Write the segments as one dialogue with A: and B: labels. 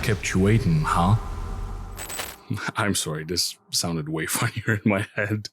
A: kept you waiting, huh? I'm sorry, this sounded way funnier in my head.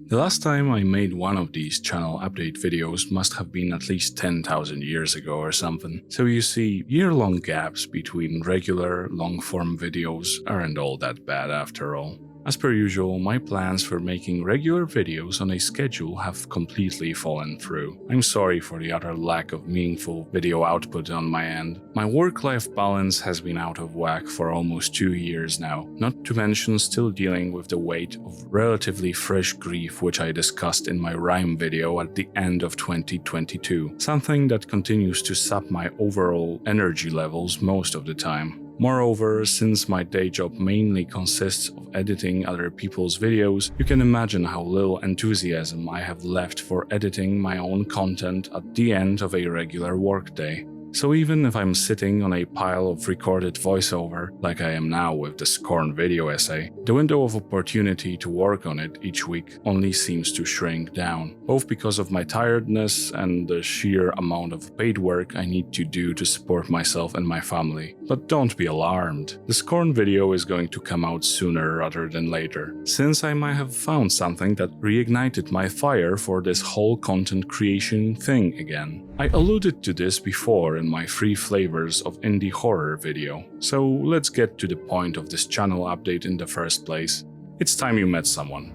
A: The last time I made one of these channel update videos must have been at least 10,000 years ago or something. So you see, year-long gaps between regular, long-form videos aren't all that bad after all. As per usual, my plans for making regular videos on a schedule have completely fallen through. I'm sorry for the utter lack of meaningful video output on my end. My work-life balance has been out of whack for almost 2 years now, not to mention still dealing with the weight of relatively fresh grief which I discussed in my rhyme video at the end of 2022, something that continues to sap my overall energy levels most of the time. Moreover, since my day job mainly consists of editing other people's videos, you can imagine how little enthusiasm I have left for editing my own content at the end of a regular workday. So even if I'm sitting on a pile of recorded voiceover, like I am now with the Scorn video essay, the window of opportunity to work on it each week only seems to shrink down, both because of my tiredness and the sheer amount of paid work I need to do to support myself and my family. But don't be alarmed, the Scorn video is going to come out sooner rather than later, since I might have found something that reignited my fire for this whole content creation thing again. I alluded to this before in my 3 flavors of indie horror video, so let's get to the point of this channel update in the first place. It's time you met someone.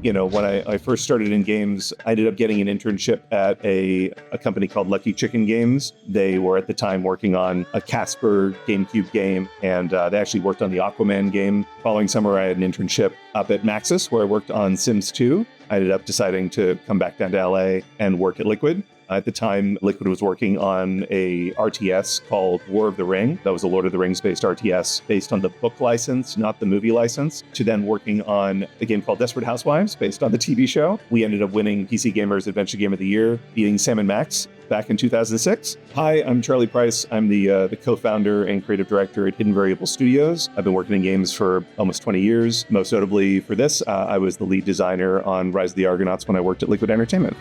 B: You know, when I first started in games, I ended up getting an internship at a company called Lucky Chicken Games. They were at the time working on a Casper GameCube game, and they actually worked on the Aquaman game. Following summer, I had an internship up at Maxis, where I worked on Sims 2. I ended up deciding to come back down to LA and work at Liquid. At the time, Liquid was working on a RTS called War of the Ring. That was a Lord of the Rings based RTS based on the book license, not the movie license, to then working on a game called Desperate Housewives based on the TV show. We ended up winning PC Gamer's Adventure Game of the Year, beating Sam & Max back in 2006. Hi, I'm Charlie Price. I'm the co-founder and creative director at Hidden Variable Studios. I've been working in games for almost 20 years. Most notably for this, I was the lead designer on Rise of the Argonauts when I worked at Liquid Entertainment.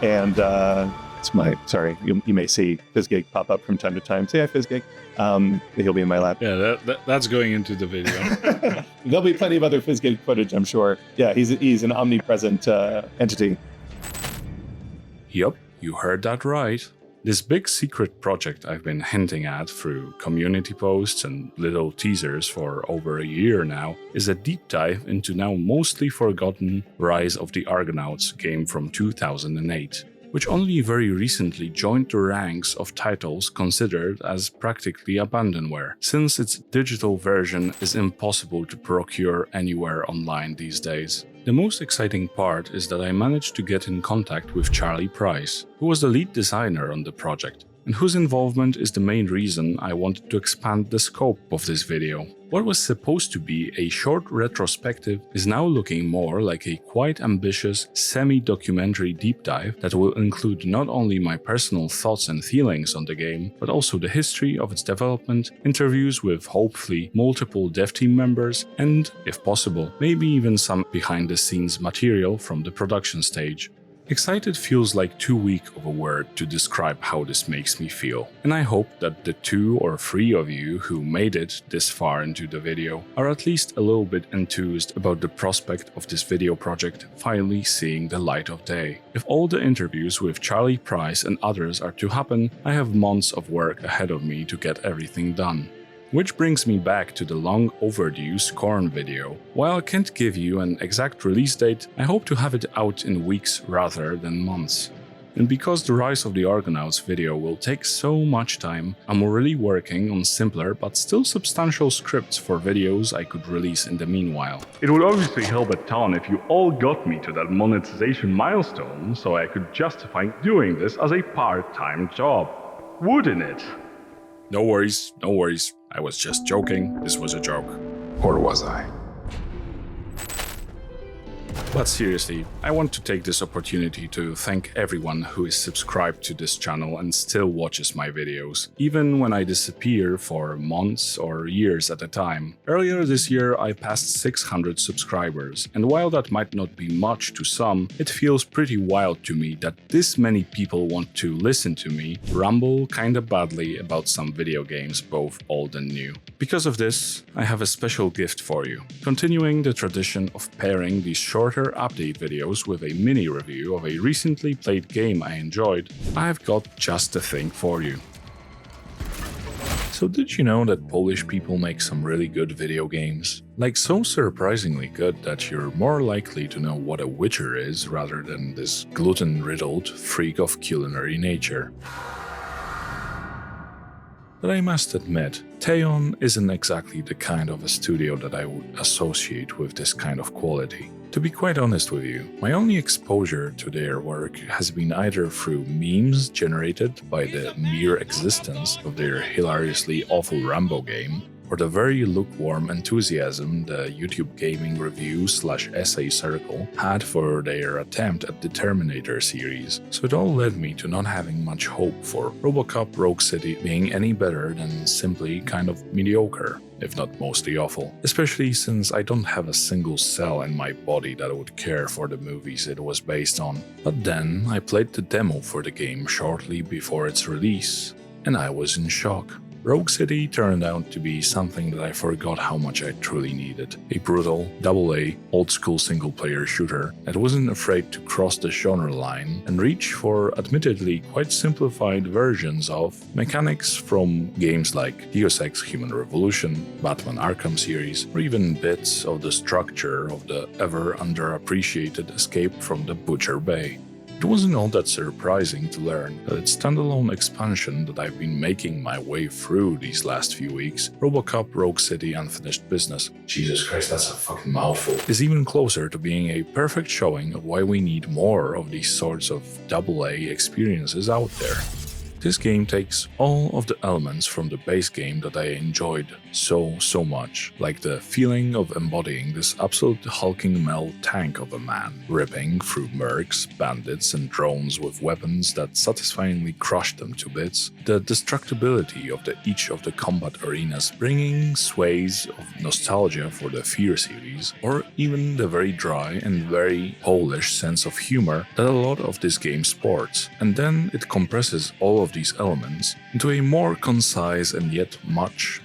B: And it's my, sorry, you may see FizzGig pop up from time to time. Say hi, FizzGig. He'll be in my lap.
A: Yeah, that's going into the video.
B: There'll be plenty of other FizzGig footage, I'm sure. Yeah, he's an omnipresent entity.
A: Yup, you heard that right. This big secret project I've been hinting at through community posts and little teasers for over a year now is a deep dive into now mostly forgotten Rise of the Argonauts game from 2008, which only very recently joined the ranks of titles considered as practically abandonware, since its digital version is impossible to procure anywhere online these days. The most exciting part is that I managed to get in contact with Charley Price, who was the lead designer on the project, and whose involvement is the main reason I wanted to expand the scope of this video. What was supposed to be a short retrospective is now looking more like a quite ambitious semi-documentary deep dive that will include not only my personal thoughts and feelings on the game, but also the history of its development, interviews with hopefully multiple dev team members, and, if possible, maybe even some behind-the-scenes material from the production stage. Excited feels like too weak of a word to describe how this makes me feel, and I hope that the 2 or 3 of you who made it this far into the video are at least a little bit enthused about the prospect of this video project finally seeing the light of day. If all the interviews with Charley Price and others are to happen, I have months of work ahead of me to get everything done. Which brings me back to the long overdue Scorn video. While I can't give you an exact release date, I hope to have it out in weeks rather than months. And because the Rise of the Argonauts video will take so much time, I'm already working on simpler but still substantial scripts for videos I could release in the meanwhile. It would obviously help a ton if you all got me to that monetization milestone so I could justify doing this as a part-time job. Wouldn't it? No worries, no worries. I was just joking. This was a joke.
C: Or was I?
A: But seriously, I want to take this opportunity to thank everyone who is subscribed to this channel and still watches my videos, even when I disappear for months or years at a time. Earlier this year I passed 600 subscribers, and while that might not be much to some, it feels pretty wild to me that this many people want to listen to me ramble kinda badly about some video games, both old and new. Because of this, I have a special gift for you. Continuing the tradition of pairing these shorter update videos with a mini review of a recently played game I enjoyed, I've got just the thing for you. So did you know that Polish people make some really good video games? Like so surprisingly good that you're more likely to know what a witcher is rather than this gluten-riddled freak of culinary nature. But I must admit, Teon isn't exactly the kind of a studio that I would associate with this kind of quality. To be quite honest with you, my only exposure to their work has been either through memes generated by the mere existence of their hilariously awful Rambo game, or the very lukewarm enthusiasm the YouTube gaming review/essay circle had for their attempt at the Terminator series. So it all led me to not having much hope for RoboCop Rogue City being any better than simply kind of mediocre, if not mostly awful. Especially since I don't have a single cell in my body that would care for the movies it was based on. But then I played the demo for the game shortly before its release, and I was in shock. Rogue City turned out to be something that I forgot how much I truly needed. A brutal, AA, old-school single-player shooter that wasn't afraid to cross the genre line and reach for admittedly quite simplified versions of mechanics from games like Deus Ex Human Revolution, Batman Arkham series, or even bits of the structure of the ever underappreciated Escape from the Butcher Bay. It wasn't all that surprising to learn that its standalone expansion that I've been making my way through these last few weeks, RoboCop Rogue City Unfinished Business, Jesus Christ, that's a fucking mouthful, is even closer to being a perfect showing of why we need more of these sorts of AA experiences out there. This game takes all of the elements from the base game that I enjoyed so much, like the feeling of embodying this absolute hulking metal tank of a man, ripping through mercs, bandits and drones with weapons that satisfyingly crush them to bits, the destructibility of each of the combat arenas bringing sways of nostalgia for the Fear series, or even the very dry and very Polish sense of humor that a lot of this game sports, and then it compresses all of these elements into a more concise and yet much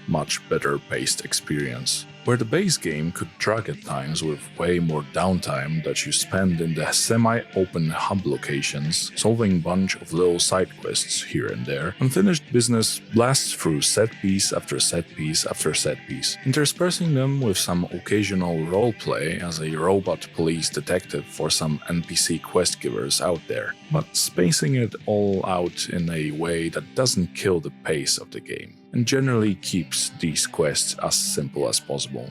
A: better paced experience, where the base game could drag at times with way more downtime that you spend in the semi-open hub locations, solving bunch of little side quests here and there. Unfinished Business blasts through set piece after set piece after set piece, interspersing them with some occasional roleplay as a robot police detective for some NPC quest givers out there, but spacing it all out in a way that doesn't kill the pace of the game, and generally keeps these quests as simple as possible.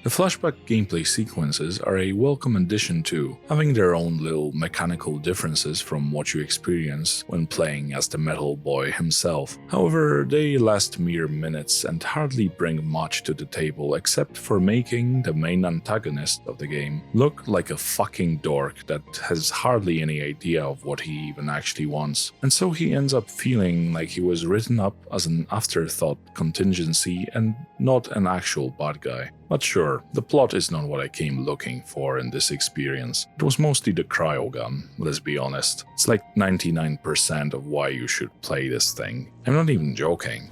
A: The flashback gameplay sequences are a welcome addition too, having their own little mechanical differences from what you experience when playing as the metal boy himself. However, they last mere minutes and hardly bring much to the table except for making the main antagonist of the game look like a fucking dork that has hardly any idea of what he even actually wants, and so he ends up feeling like he was written up as an afterthought contingency and not an actual bad guy. But sure, the plot is not what I came looking for in this experience. It was mostly the cryogun, let's be honest. It's like 99% of why you should play this thing. I'm not even joking.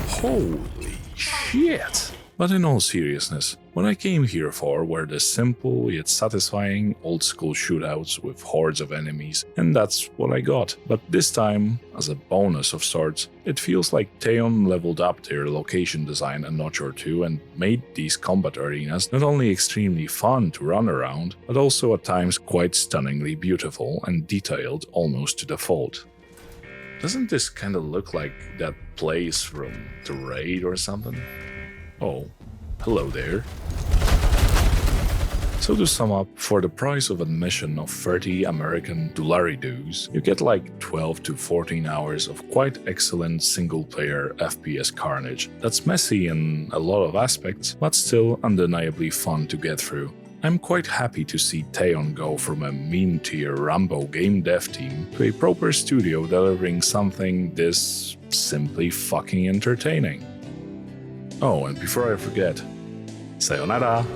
A: Holy shit! But in all seriousness, what I came here for were the simple yet satisfying old-school shootouts with hordes of enemies, and that's what I got. But this time, as a bonus of sorts, it feels like Teon leveled up their location design a notch or two and made these combat arenas not only extremely fun to run around, but also at times quite stunningly beautiful and detailed almost to the fault. Doesn't this kinda look like that place from The Raid or something? Oh, hello there. So to sum up, for the price of admission of 30 American dollaridos, you get like 12 to 14 hours of quite excellent single-player FPS carnage that's messy in a lot of aspects, but still undeniably fun to get through. I'm quite happy to see Theon go from a mean-tier Rambo game dev team to a proper studio delivering something this simply fucking entertaining. Oh, and before I forget, sayonara!